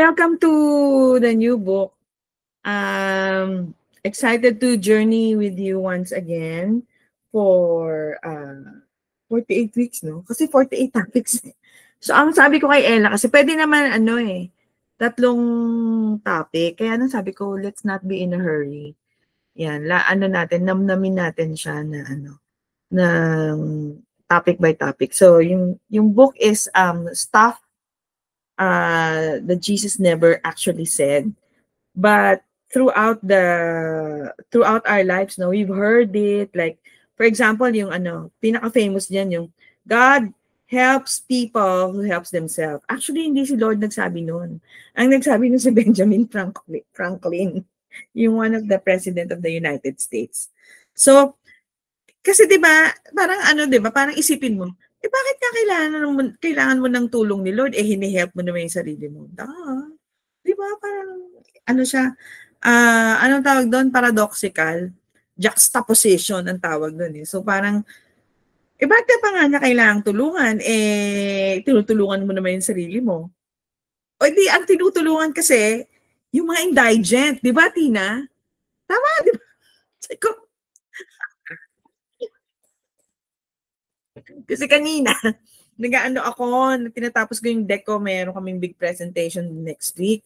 welcome to the new book. Excited to journey with you once again for 48 weeks, no? Kasi 48 topics. So, ang sabi ko kay Ella, kasi pwede naman, tatlong topic. Kaya nang sabi ko, let's not be in a hurry. Yan, namnamin natin siya na, ng topic by topic. So, yung book is Stuff that Jesus never actually said. But throughout our lives, no, we've heard it. Like, for example, yung pinaka-famous diyan yung God helps people who helps themselves. Actually, hindi si Lord nagsabi noon. Ang nagsabi nun si Benjamin Franklin, yung one of the president of the United States. So, kasi 'di ba, parang 'di ba, parang isipin mo, bakit ka kailangan mo ng tulong ni Lord, hini-help mo naman yung sarili mo. 'Di ba, parang siya, anong tawag doon, paradoxical, juxtaposition ang tawag doon eh. So parang, bakit ka pa nga niya kailangang tulungan, tinutulungan mo naman yung sarili mo. O di, ang tinutulungan kasi, yung mga indigent, di ba, Tina? Tama, di ba? Kasi kanina, nag-ano ako, tinatapos ko yung deck ko, meron kaming big presentation next week.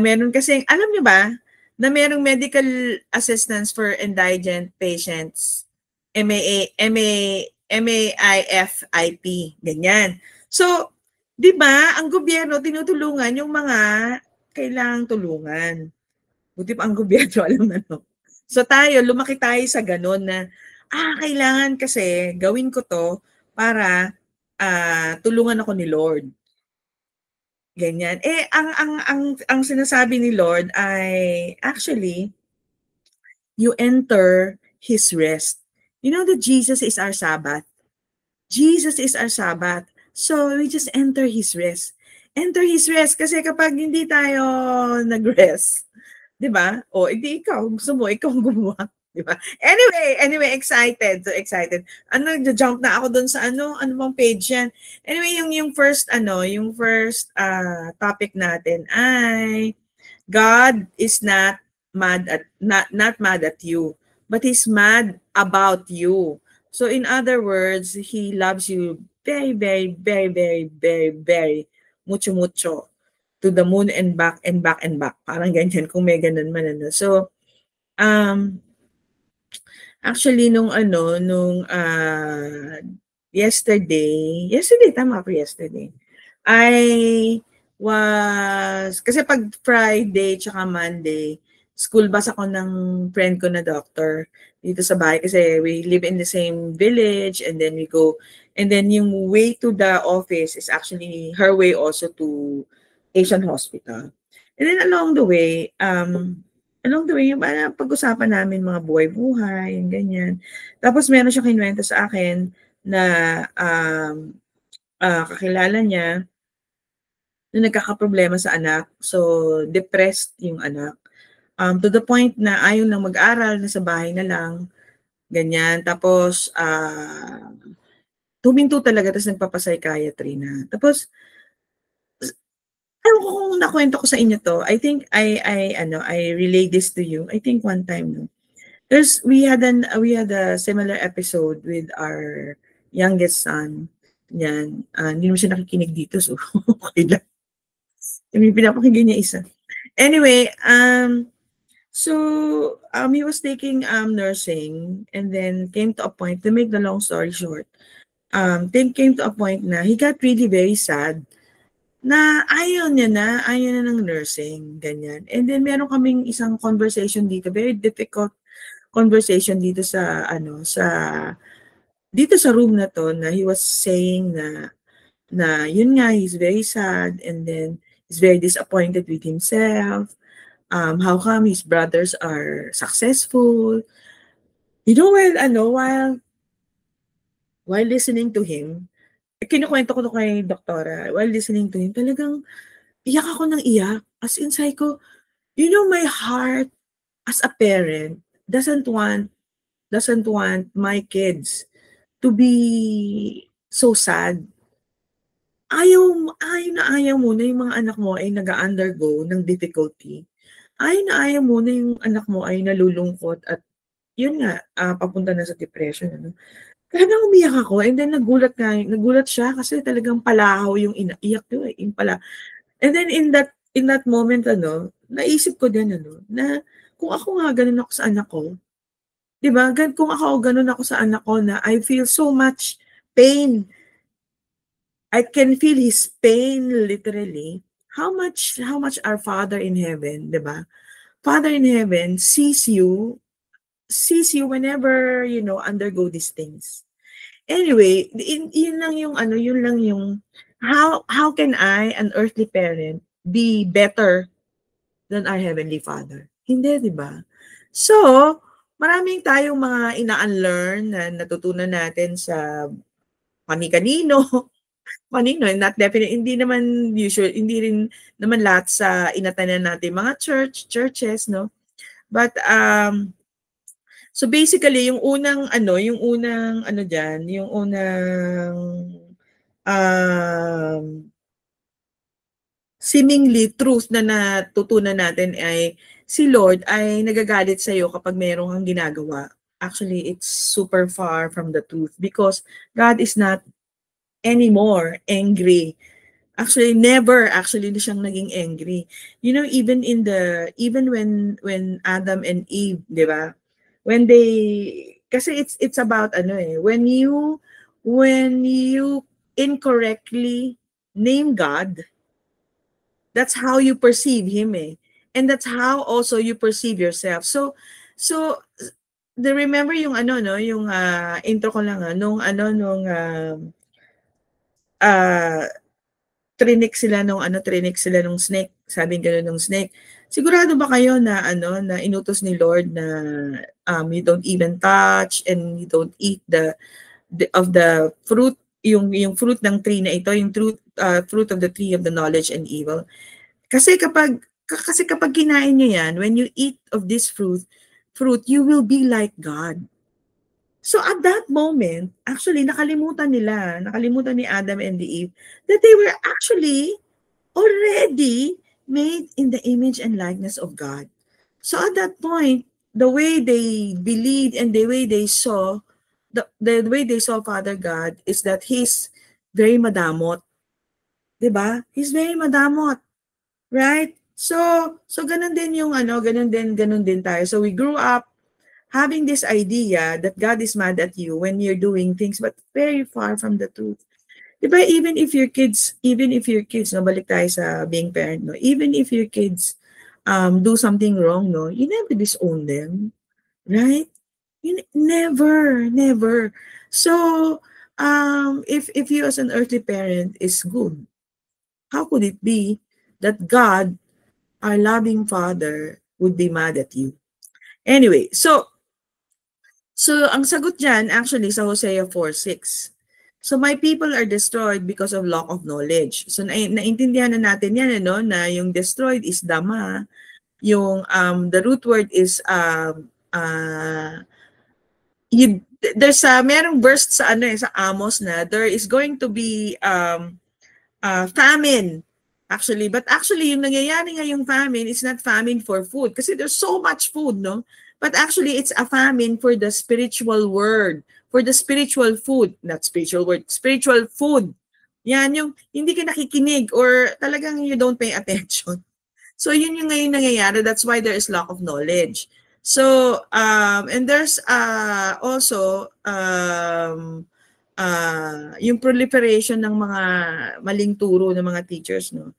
Meron kasi, alam niyo ba, na merong medical assistance for indigent patients, MAIFIP, ganyan. So, di ba, ang gobyerno tinutulungan yung mga kailangang tulungan. Buti pa ang gobyerno, alam na no. So tayo, lumaki tayo sa ganun na, kailangan kasi gawin ko to para tulungan ako ni Lord. Ganyan. Ang sinasabi ni Lord ay actually, you enter His rest. You know that Jesus is our Sabbath. Jesus is our Sabbath. So we just enter His rest. Enter His rest kasi kapag hindi tayo nag-rest, 'di ba? O hindi ikaw, gusto mo ikaw gumawa, 'di ba? Anyway, excited. So excited. Jump na ako doon sa ano bang page 'yan. Anyway, yung first topic natin ay God is not mad at you, but He's mad about you. So in other words, He loves you very, very, very, very, very, very mucho mucho, to the moon and back and back and back. Parang ganyan, kung may ganun man. So, actually, yesterday, tama po yesterday, kasi pag Friday tsaka Monday, school bus ako ng friend ko na doctor dito sa bahay kasi we live in the same village and then we go, and then yung way to the office is actually her way also to Asian Hospital. And then along the way, yung pag-usapan namin mga buhay-buhay, yung ganyan. Tapos meron siyang kinuwento sa akin na kakilala niya na nagkakaproblema sa anak. So, depressed yung anak. To the point na ayaw nang mag-aral, nasa bahay na lang, ganyan. Tapos, huminto talaga, tapos nagpapa-psychiatry na. Tapos, ewan ko kung nakwento ko sa inyo to. I think I relayed this to you. I think one time, no. We had a similar episode with our youngest son. Yan. Hindi naman siya nakikinig dito, so okay lang. May pinapakinggan niya isa. Anyway, he was taking nursing and then came to a point, to make the long story short, came to a point na he got really very sad na ayaw niya ng nursing, ganyan. And then meron kaming isang conversation dito, very difficult conversation dito dito sa room na to, na he was saying na yun nga, he's very sad and then he's very disappointed with himself. How come his brothers are successful? You know, while listening to him, kinukwento ko to kay doktora, while listening to him, talagang iyak ako ng iyak. As in, say ko, you know, my heart as a parent doesn't want my kids to be so sad. ayaw mo na yung mga anak mo ay nag-undergo ng difficulty. Ayaw mo na yung anak mo ay nalulungkot at yun nga, papunta na sa depression, ano. Talagang umiyak ako and then nagulat siya kasi talagang palahaw yung iyak ko, eh, yung and then in that moment, ano, naisip ko din, ano, na kung ako nga gano'n ako sa anak ko, 'di ba, kung ako gano'n ako sa anak ko na I feel so much pain, I can feel his pain literally, how much our Father in heaven, 'di ba? Father in heaven sees you whenever, undergo these things. Anyway, yun lang yung ano, yun lang yung how can I, an earthly parent, be better than our heavenly Father? Hindi, 'di ba? So, maraming tayong mga ina-unlearn na natutunan natin sa kani-kanino, kanino, not definitely, hindi naman usual, hindi rin naman lahat sa inatanan natin mga churches, no? But so basically yung unang ano diyan, yung unang seemingly truth na natutunan natin ay si Lord ay nagagalit sa iyo kapag meron kang ginagawa. Actually, it's super far from the truth because God is not anymore angry. Actually, never actually na siyang naging angry. Even when Adam and Eve, 'di ba? When kasi it's about ano, eh, when you incorrectly name God, that's how you perceive him, eh. And that's how also you perceive yourself. So remember yung ano, no, yung intro ko lang, ah trinik sila nung snake, sabing gano'n nung snake, "Sigurado ba kayo na ano, na inutos ni Lord na, you don't even touch and you don't eat of the fruit, yung fruit ng tree na ito, yung fruit of the tree of the knowledge and evil? Kasi kapag kinain niyo 'yan, when you eat of this fruit, you will be like God." So at that moment, actually nakalimutan ni Adam and Eve that they were actually already made in the image and likeness of God. So at that point, the way they believed and the way they saw Father God is that He's very madamot, 'di ba? He's very madamot, right? So ganun din tayo. So we grew up having this idea that God is mad at you when you're doing things but very far from the truth. 'Di ba, even if your kids, no, balik tayo sa being parent, no, even if your kids do something wrong, no, you never disown them, right? Never. So, if you as an earthly parent is good, how could it be that God, our loving Father, would be mad at you? Anyway, so ang sagot diyan actually sa Hosea 4:6. So my people are destroyed because of lack of knowledge. So naintindihan na natin yan, ano, na yung destroyed is dama, yung the root word is there's merong verse sa sa Amos na there is going to be famine actually, but actually yung nangyayari ngayong famine is not famine for food kasi there's so much food, no, but actually it's a famine for the spiritual word, for the spiritual food, not spiritual word, spiritual food. Yan yung hindi ka nakikinig or talagang you don't pay attention. So yun yung ngayon nangyayari, that's why there is lack of knowledge. So and there's also yung proliferation ng mga maling turo ng mga teachers, no.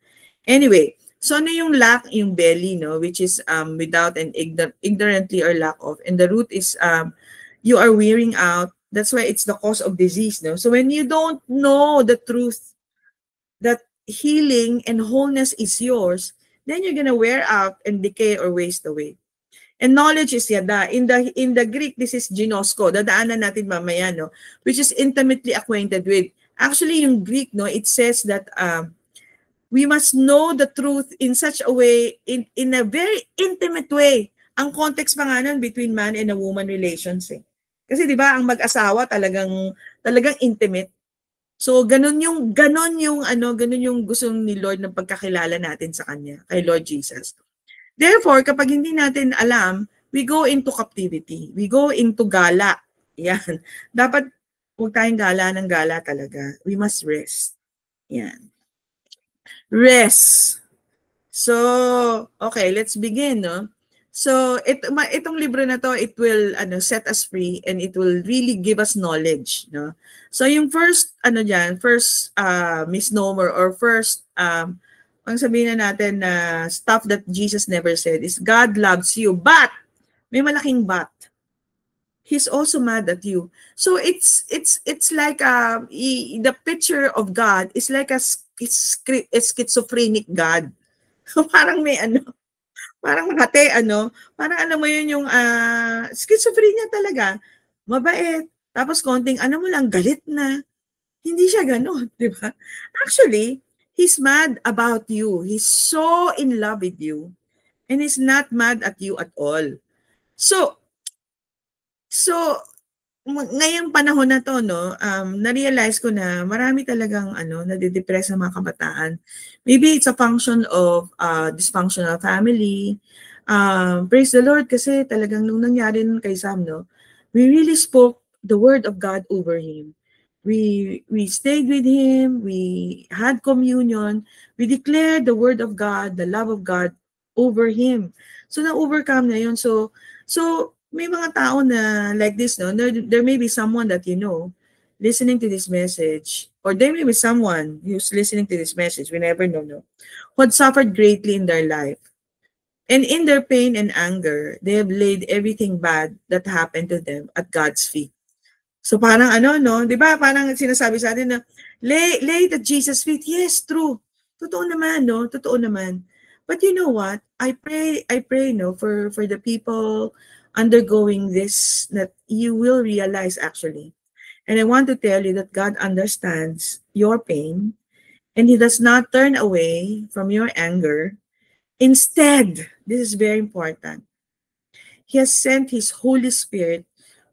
Anyway, so ano yung lack, yung belly, no, which is without and ignorantly or lack of, and the root is you are wearing out. That's why it's the cause of disease, no. So when you don't know the truth that healing and wholeness is yours, then you're gonna wear out and decay or waste away. And knowledge is yada. In the Greek, this is ginosko. Dadaanan natin mamaya, no? Which is intimately acquainted with. Actually, yung Greek, no, it says that we must know the truth in such a way, in a very intimate way. Ang context pa nga nun between man and a woman relations, eh. Kasi di ba ang mag-asawa talagang intimate. So ganun yung ganun yung gusto ni Lord ng pagkakilala natin sa kanya, kay Lord Jesus. Therefore, kapag hindi natin alam, we go into captivity. We go into gala. Yan. Dapat huwag tayong gala ng gala talaga. We must rest. Yan. Rest. So, okay, let's begin, no? So, itong libro na to, it will set us free and it will really give us knowledge, no? So, yung first first misnomer or first ang sabihin na natin na stuff that Jesus never said is God loves you, but may malaking but. He's also mad at you. So it's like the picture of God is like a schizophrenic God. Parang may parang hati parang alam mo yun yung schizophrenia talaga. Mabait. Tapos konting mo lang galit na. Hindi siya gano'n, di ba? Actually, he's mad about you. He's so in love with you. And he's not mad at you at all. So ngayong panahon na to, no, na-realize ko na marami talagang nadidepress ng mga kabataan. Maybe it's a function of dysfunctional family. Praise the Lord kasi talagang nung nangyari nun kay Sam, no, we really spoke the word of God over him. We stayed with him, we had communion, we declared the word of God, the love of God over him. So na-overcome na yun. So may mga tao na like this, no? There may be someone that you know listening to this message, or there may be someone who's listening to this message, we never know, no? Who had suffered greatly in their life. And in their pain and anger, they have laid everything bad that happened to them at God's feet. So parang no? Di ba? Parang sinasabi sa atin na, lay it at Jesus' feet. Yes, true. Totoo naman, no? Totoo naman. But you know what? I pray, no, for the people undergoing this, that you will realize actually. And I want to tell you that God understands your pain and He does not turn away from your anger. Instead, this is very important, He has sent His Holy Spirit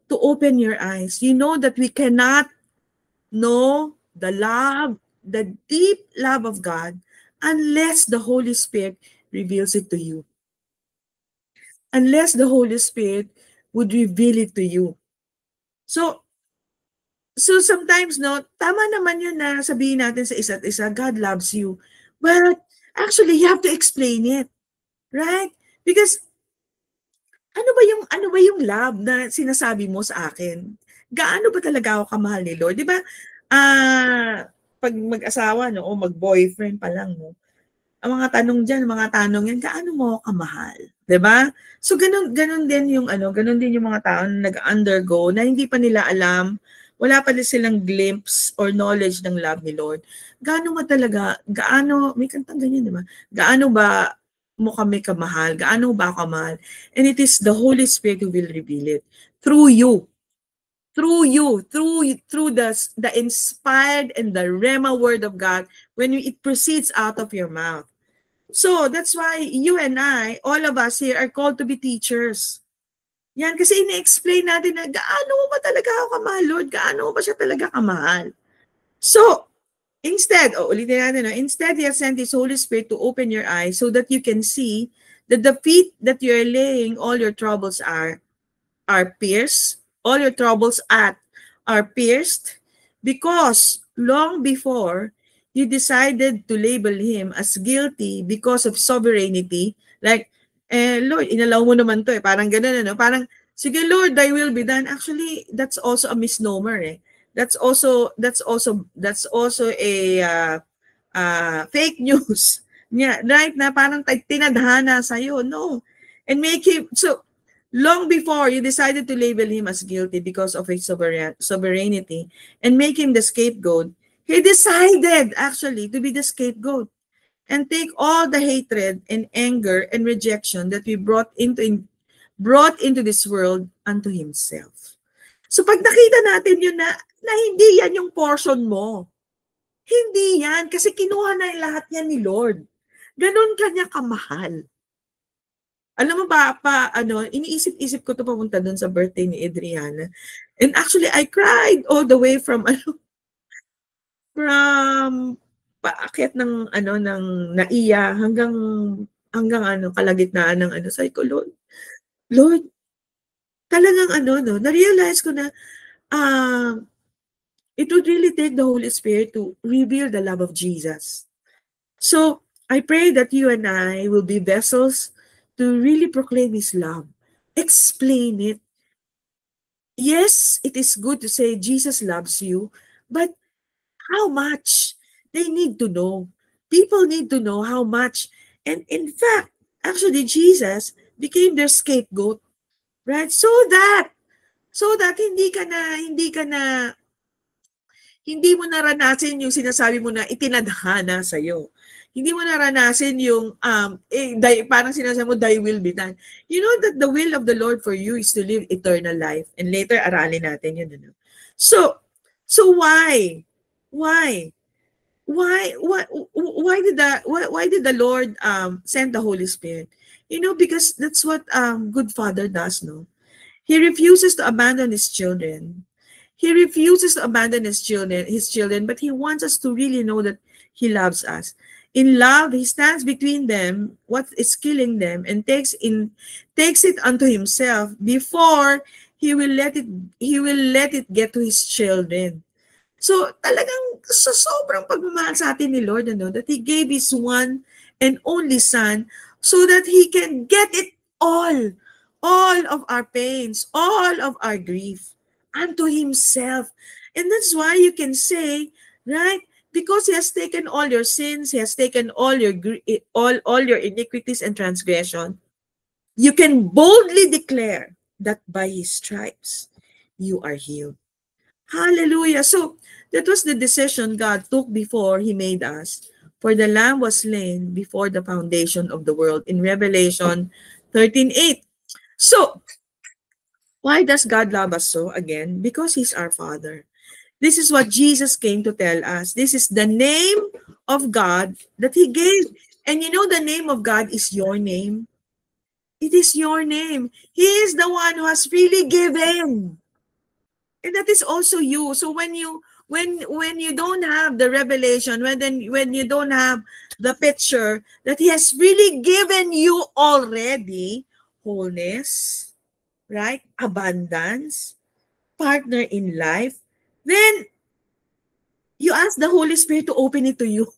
to open your eyes. You know that we cannot know the deep love of God unless the Holy Spirit reveals it to you. Unless the Holy Spirit would reveal it to you. So sometimes, no, tama naman yun na sabihin natin sa isa't isa, God loves you. But actually, you have to explain it. Right? Because ano ba yung love na sinasabi mo sa akin? Gaano ba talaga ako kamahal ni Lord? 'Di ba? Pag mag-asawa, no, o mag-boyfriend pa lang, no. Ang mga tanong yan, gaano mo ako kamahal? 'Di ba? So ganun din yung mga tao na nag-undergo na hindi pa nila alam, wala pa din silang glimpse or knowledge ng love ni Lord. Gaano may kantang ganyan, 'di ba? Gaano ba mo kami kamahal? Gaano ba kamahal? And it is the Holy Spirit who will reveal it through you. Through the inspired and the Rhema word of God when it proceeds out of your mouth. So that's why you and I, all of us here, are called to be teachers. Yan, kasi ina-explain natin na gaano mo ba talaga ako kamahal, Lord? Gaano mo ba siya talaga kamahal? So, instead, ulitin natin, no? Instead, He has sent His Holy Spirit to open your eyes so that you can see that the feet that you are laying all your troubles are pierced, all your troubles at are pierced, because long before you decided to label Him as guilty because of sovereignty, like, Lord, inalaw mo naman to, parang ganun, parang, sige Lord, thy will be done. Actually, that's also a misnomer, That's also a fake news. Yeah, right, na parang tinadhana sa'yo. No. And make Him, so, long before you decided to label Him as guilty because of His sovereignty and make Him the scapegoat, He decided actually to be the scapegoat and take all the hatred and anger and rejection that we brought into this world unto Himself. So pag nakita natin yun na hindi yan yung portion mo, hindi yan, kasi kinuha na lahat yan ni Lord. Ganon kanya kamahal. Alam mo ba, iniisip-isip ko to papunta dun sa birthday ni Adriana. And actually, I cried all the way from, from paakyat ng ano ng NAIA hanggang ano kalagitnaan ng ano sabi ko, Lord, talagang ano no, na-realize ko na it would really take the Holy Spirit to reveal the love of Jesus. So I pray that you and I will be vessels to really proclaim His love, explain it. Yes, it is good to say Jesus loves you, but how much? They need to know. People need to know how much. And in fact, actually, Jesus became their scapegoat, right? So that hindi mo naranasin yung sinasabi mo na itinadhana sa iyo. Hindi mo naranasin yung parang sinasabi mo, thy will be done. You know that the will of the Lord for you is to live eternal life. And later, aralin natin yun. Ano? So why? Why? Why did the Lord send the Holy Spirit? You know, because that's what good father does, no? He refuses to abandon his children. He refuses to abandon his children, but he wants us to really know that he loves us. In love, he stands between them, what is killing them, and takes it unto himself before he will let it get to his children. So talagang sa sobrang pagmamahal sa atin ni Lord, ano, that He gave His one and only Son so that He can get it all of our pains, all of our grief unto Himself. And that's why you can say, right, because He has taken all your sins, He has taken all your iniquities and transgression, you can boldly declare that by His stripes you are healed. Hallelujah. So that was the decision God took before He made us. For the Lamb was slain before the foundation of the world in Revelation 13:8. So why does God love us so? Again, because He's our Father. This is what Jesus came to tell us. This is the name of God that He gave. And you know the name of God is your name. It is your name. He is the one who has freely given. And that is also you. So when you don't have the revelation, when you don't have the picture that He has really given you already, wholeness, right? Abundance, partner in life, then you ask the Holy Spirit to open it to you,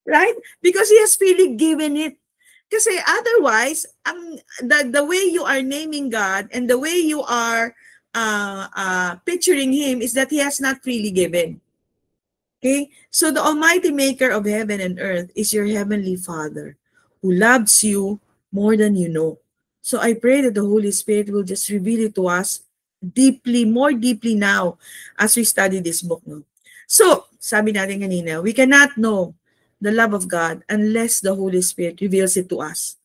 right? Because He has really given it. Kasi otherwise, the way you are naming God and the way you are picturing Him is that He has not freely given. Okay? So the Almighty Maker of heaven and earth is your Heavenly Father who loves you more than you know. So I pray that the Holy Spirit will just reveal it to us deeply, more deeply now as we study this book. No? So, sabi natin kanina, we cannot know the love of God unless the Holy Spirit reveals it to us.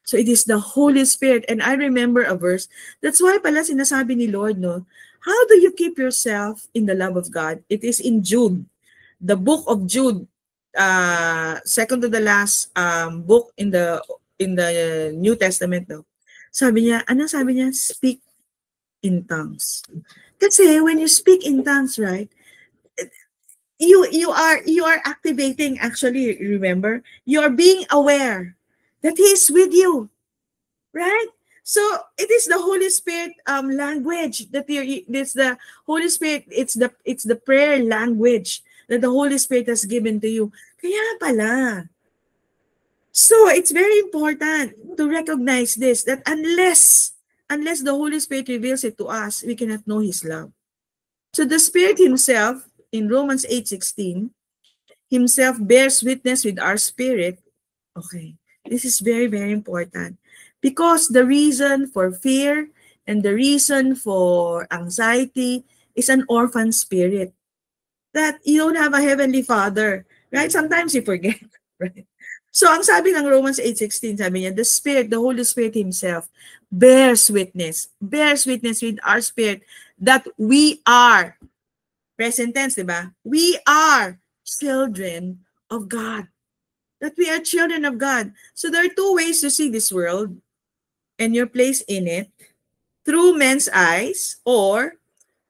So it is the Holy Spirit. And I remember a verse. That's why pala sinasabi ni Lord, no? How do you keep yourself in the love of God? It is in Jude. The book of Jude, second to the last book in the New Testament, no? Sabi niya, speak in tongues. Kasi when you speak in tongues, right? You are activating, actually, remember? You are being aware that He is with you, right? So it is the Holy Spirit language that it's the Holy Spirit, it's the prayer language that the Holy Spirit has given to you. Kaya pala. So it's very important to recognize this, that unless the Holy Spirit reveals it to us, we cannot know His love. So the Spirit Himself, in Romans 8:16, Himself bears witness with our spirit. Okay, this is very, very important. Because the reason for fear and the reason for anxiety is an orphan spirit. That you don't have a heavenly Father, right? Sometimes you forget, right? So ang sabi ng Romans 8:16, sabi niya, the Spirit, the Holy Spirit Himself bears witness with our spirit that we are, present tense, diba? We are children of God. That we are children of God. So there are two ways to see this world and your place in it, through men's eyes or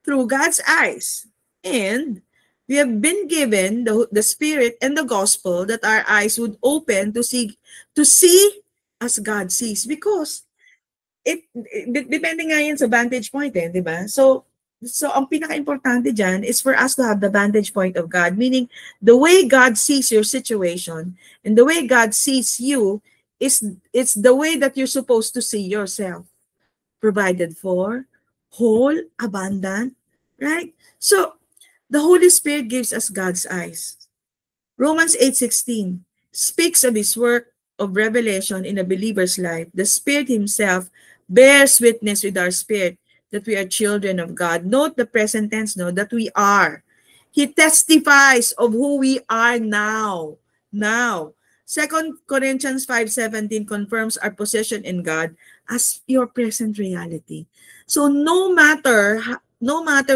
through God's eyes. And We have been given the Spirit and the gospel that our eyes would open to see as God sees. Because depende nga yan sa vantage point di ba? So ang pinaka-importante dyan is for us to have the vantage point of God, meaning the way God sees your situation and the way God sees you it's the way that you're supposed to see yourself. Provided for, whole, abundant, right? So the Holy Spirit gives us God's eyes. Romans 8:16 speaks of His work of revelation in a believer's life. The Spirit Himself bears witness with our spirit that we are children of God. Note the present tense, no, that we are. He testifies of who we are now. Now. 2 Corinthians 5:17 confirms our position in God as your present reality. So no matter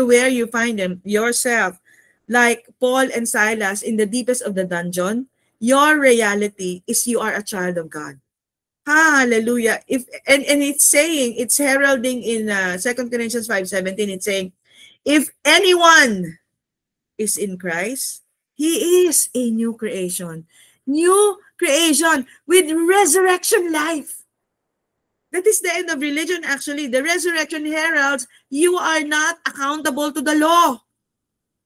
where you find yourself, like Paul and Silas in the deepest of the dungeon, your reality is you are a child of God. Hallelujah. And it's saying, it's heralding in 2 Corinthians 5:17, it's saying, if anyone is in Christ, he is a new creation. New creation with resurrection life. That is the end of religion actually. The resurrection heralds you are not accountable to the law.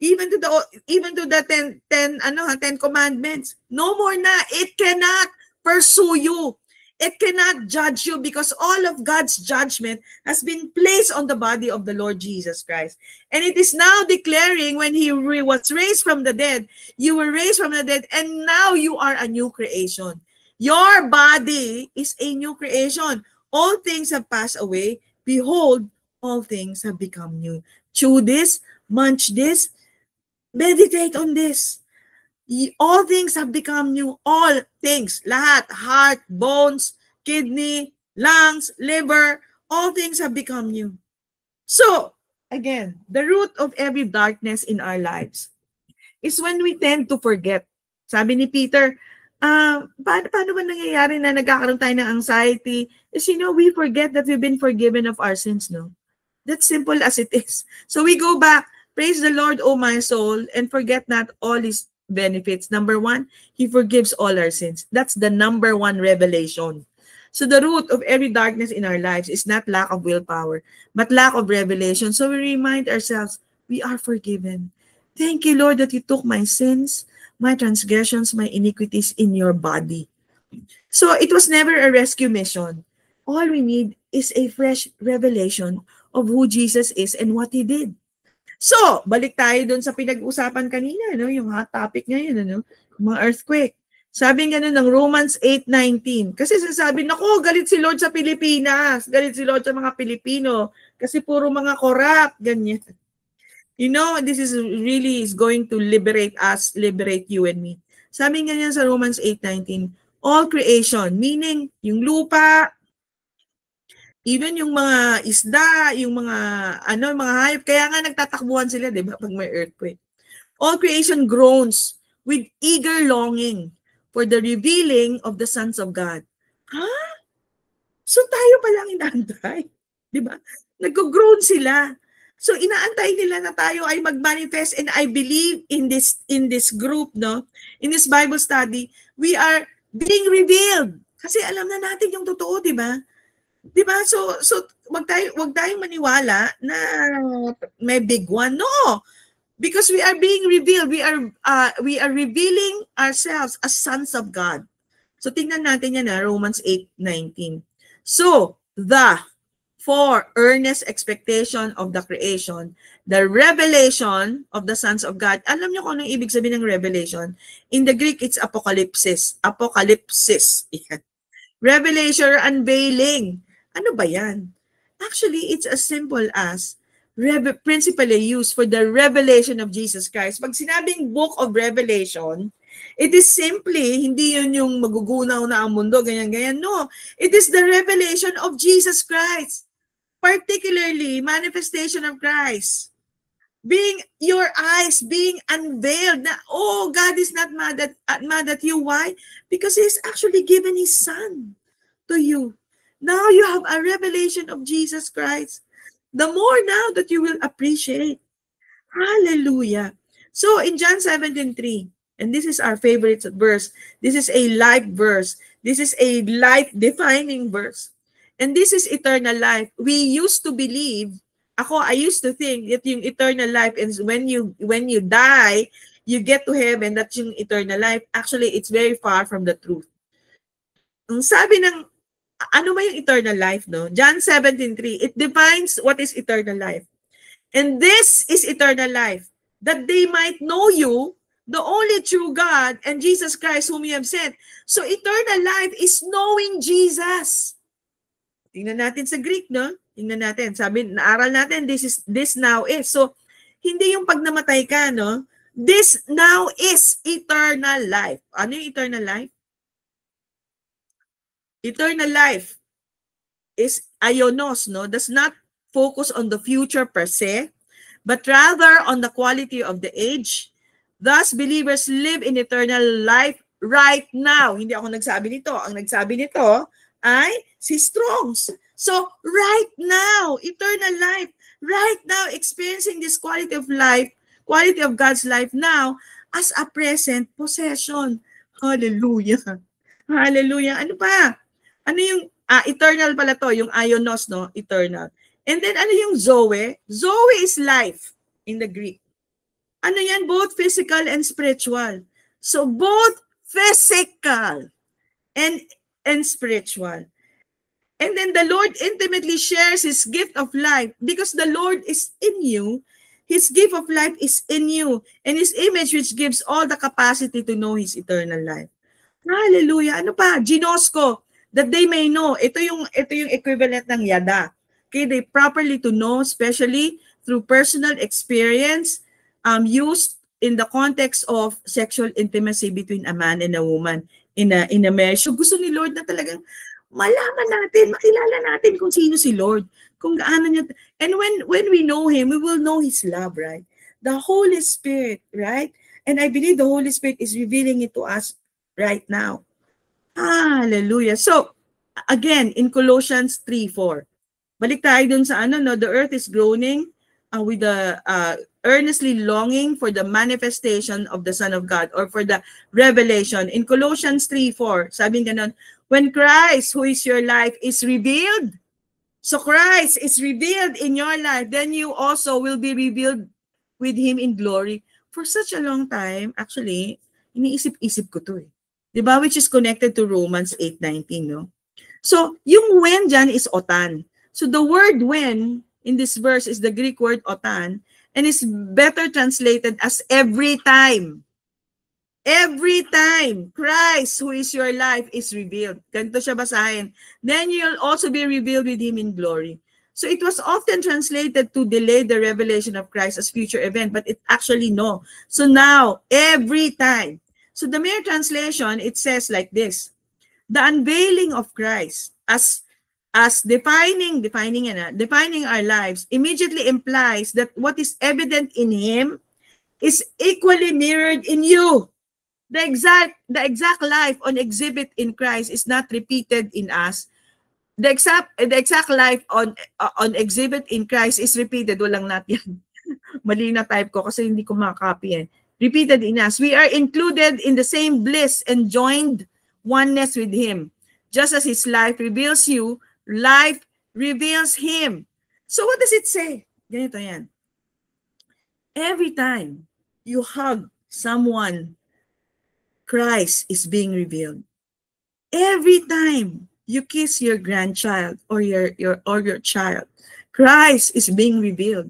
Even to the 10 commandments. No more na. It cannot pursue you. It cannot judge you because all of God's judgment has been placed on the body of the Lord Jesus Christ. And it is now declaring when He was raised from the dead, you were raised from the dead, and now you are a new creation. Your body is a new creation. All things have passed away. Behold, all things have become new. Chew this, munch this, meditate on this. All things have become new. All things. Lahat. Heart, bones, kidney, lungs, liver. All things have become new. So, again, the root of every darkness in our lives is when we tend to forget. Sabi ni Peter, paano ba nangyayari na nagkakaroon tayo ng anxiety? Is, we forget that we've been forgiven of our sins, no? That's simple as it is. So we go back. Praise the Lord, O my soul, and forget not all His benefits. Number one, He forgives all our sins. That's the number one revelation. So the root of every darkness in our lives is not lack of willpower, but lack of revelation. So we remind ourselves, we are forgiven. Thank you, Lord, that you took my sins, my transgressions, my iniquities in your body. So it was never a rescue mission. All we need is a fresh revelation of who Jesus is and what He did. So, balik tayo dun sa pinag-usapan kanina, no? Yung hot topic ngayon, ano? Mga earthquake. Sabi nga ng Romans 8:19. Kasi sinasabi, nako, galit si Lord sa Pilipinas. Galit si Lord sa mga Pilipino. Kasi puro mga corrupt, ganyan. This is really is going to liberate us, liberate you and me. Sabi nga sa Romans 8:19, all creation, meaning yung lupa, even yung mga isda, yung mga mga hayop, kaya nga nagtatakbuhan sila, 'di ba, pag may earthquake. All creation groans with eager longing for the revealing of the sons of God. Ha? So tayo pa lang inaantay, 'di ba? Nag-groan sila. So inaantay nila na tayo ay mag-manifest, and I believe in this group, no? In this Bible study, we are being revealed. Kasi alam na natin yung totoo, 'di ba? Diba? So wag tayong maniwala na may big one. No. Because we are being revealed. We are revealing ourselves as sons of God. So tingnan natin yan Romans 8:19. So, for earnest expectation of the creation, the revelation of the sons of God. Alam niyo kung anong ibig sabihin ng revelation? In the Greek, it's apocalypsis. Apocalypsis. Revelation, unveiling. Ano ba yan? Actually, it's as simple as principally used for the revelation of Jesus Christ. Pag sinabing book of Revelation, it is simply, hindi yun yung magugunaw na ang mundo, ganyan-ganyan. No, it is the revelation of Jesus Christ. Particularly, manifestation of Christ. Your eyes being unveiled na, oh, God is not mad at you. Why? Because He's actually given His Son to you. Now you have a revelation of Jesus Christ. The more now that you will appreciate. Hallelujah. So in John 17:3, and this is our favorite verse, this is a life verse, this is a life-defining verse, and this is eternal life. We used to believe, I used to think that yung eternal life is when you die, you get to heaven, that's yung eternal life. Actually, it's very far from the truth. Ang sabi ng, ano ba yung eternal life, no? John 17:3, it defines what is eternal life. And this is eternal life, that they might know you, the only true God, and Jesus Christ whom you have sent. So eternal life is knowing Jesus. Tingnan natin sa Greek, no? Tingnan natin. Sabi, naaral natin, this now is. So, hindi yung pag namatay ka, no? This now is eternal life. Ano yung eternal life? Eternal life is aionos, no? Does not focus on the future per se, but rather on the quality of the age. Thus, believers live in eternal life right now. Hindi ako nagsabi nito. Ang nagsabi nito ay si Strong's. So, right now, eternal life, right now, experiencing this quality of life, quality of God's life now as a present possession. Hallelujah. Hallelujah. Ano pa? Ano yung, eternal pala to, yung aionos, no? Eternal. And then, ano yung Zoe? Zoe is life in the Greek. Ano yan? Both physical and spiritual. So, both physical and spiritual. And then the Lord intimately shares His gift of life because the Lord is in you. His gift of life is in you. And His image which gives all the capacity to know His eternal life. Hallelujah. Ano pa? Ginosko, that they may know. Ito yung equivalent ng yada. Okay, they properly to know, especially through personal experience, used in the context of sexual intimacy between a man and a woman in a marriage. So gusto ni Lord na talagang malaman natin, makilala natin kung sino si Lord, kung gaano niya. And when we know Him, we will know His love, right? The Holy Spirit, right? And I believe the Holy Spirit is revealing it to us right now. Hallelujah. So, again, in Colossians 3:4, balik tayo dun sa no, the earth is groaning with the earnestly longing for the manifestation of the Son of God or for the revelation. In Colossians 3:4, sabi ganon, when Christ, who is your life, is revealed, so Christ is revealed in your life, then you also will be revealed with Him in glory. For such a long time, actually, iniisip-isip ko to eh. Diba? Which is connected to Romans 8:19, no? So, yung when dyan is otan. So, the word when in this verse is the Greek word otan and is better translated as every time. Every time Christ, who is your life, is revealed. Ganito siya basahin. Then you'll also be revealed with Him in glory. So it was often translated to delay the revelation of Christ as future event, but it actually no. So now, every time. So the mere translation, it says like this. The unveiling of Christ as defining our lives immediately implies that what is evident in Him is equally mirrored in you. The exact life on exhibit in Christ is not repeated in us. The exact life on exhibit in Christ is repeated. Walang not yan. Mali na type ko kasi hindi ko makakopy eh. Repeated in us. We are included in the same bliss and joined oneness with Him. Just as His life reveals you, life reveals Him. So what does it say? Ganito yan. Every time you hug someone, Christ is being revealed. Every time you kiss your grandchild or your child, Christ is being revealed.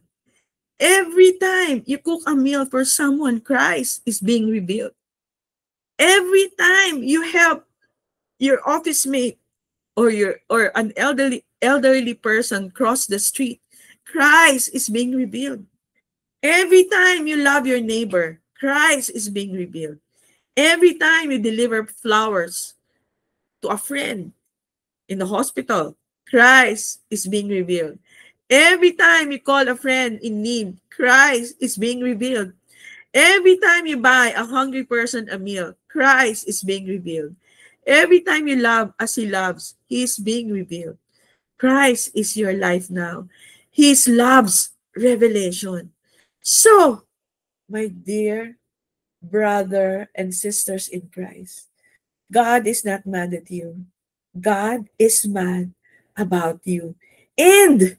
Every time you cook a meal for someone, Christ is being revealed. Every time you help your office mate or an elderly person cross the street, Christ is being revealed. Every time you love your neighbor, Christ is being revealed. Every time you deliver flowers to a friend in the hospital, Christ is being revealed. Every time you call a friend in need, Christ is being revealed. Every time you buy a hungry person a meal, Christ is being revealed. Every time you love as He loves, He is being revealed. Christ is your life now. His love's revelation. So, my dear brother and sisters in Christ, God is not mad at you. God is mad about you. And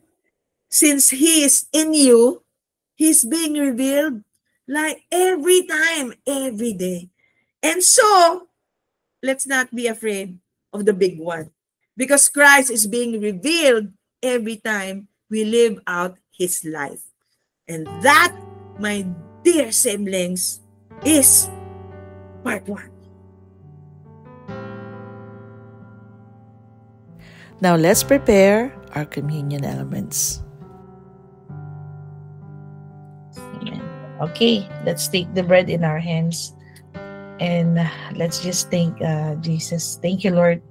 since He is in you, He's being revealed like every time, every day. And so, let's not be afraid of the big one. Because Christ is being revealed every time we live out His life. And that, my dear siblings, is part 1. Now let's prepare our communion elements. Amen. Okay, let's take the bread in our hands and let's just thank Jesus. Thank you, Lord.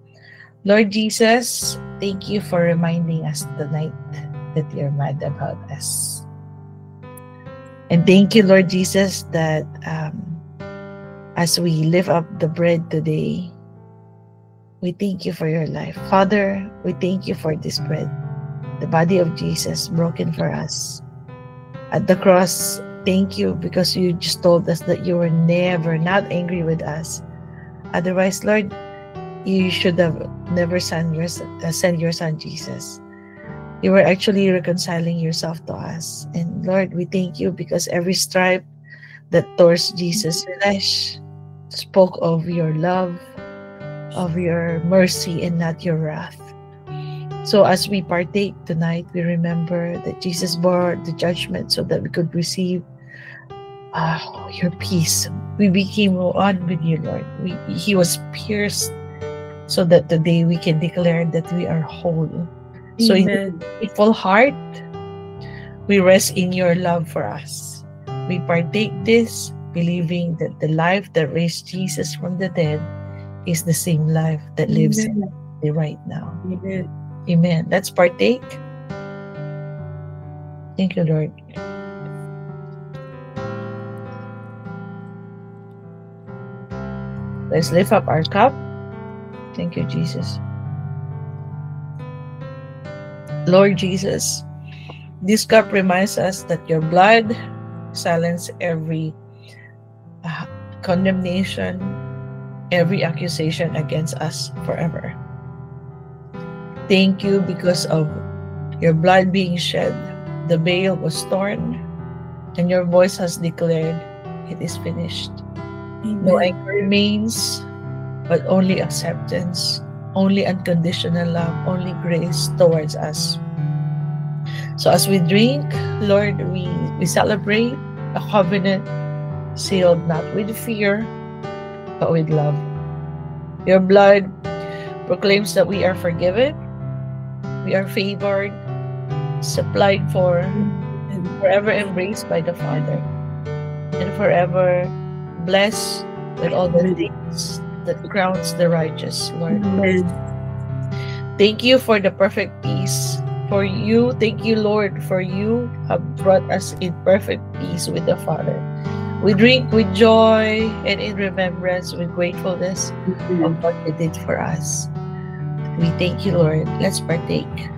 Lord Jesus, thank you for reminding us tonight that you're mad about us. And thank you, Lord Jesus, that as we lift up the bread today, we thank you for your life. Father, we thank you for this bread, the body of Jesus broken for us. At the cross, thank you because you just told us that you were never not angry with us. Otherwise, Lord, you should have never sent your son Jesus. You were actually reconciling yourself to us. And Lord, we thank you because every stripe that tore Jesus' flesh spoke of your love, of your mercy, and not your wrath. So as we partake tonight, we remember that Jesus bore the judgment so that we could receive your peace. We became one with you, Lord. He was pierced so that today we can declare that we are whole. So in a full heart, we rest in your love for us. We partake this, believing that the life that raised Jesus from the dead is the same life that lives in us right now. Amen. Amen. Let's partake. Thank you, Lord. Let's lift up our cup. Thank you, Jesus. Lord Jesus, this cup reminds us that your blood silenced every condemnation, every accusation against us forever. Thank you because of your blood being shed, the veil was torn, and your voice has declared, it is finished. Amen. No anger remains, but only acceptance, only unconditional love, only grace towards us. So as we drink, Lord, we celebrate a covenant sealed not with fear, but with love. Your blood proclaims that we are forgiven, we are favored, supplied for, and forever embraced by the Father, and forever blessed with all the things that crowns the righteous, Lord. Amen. Thank you for the perfect peace. For you, thank you, Lord, for you have brought us in perfect peace with the Father. We drink with joy and in remembrance with gratefulness of what you did for us. We thank you, Lord. Let's partake.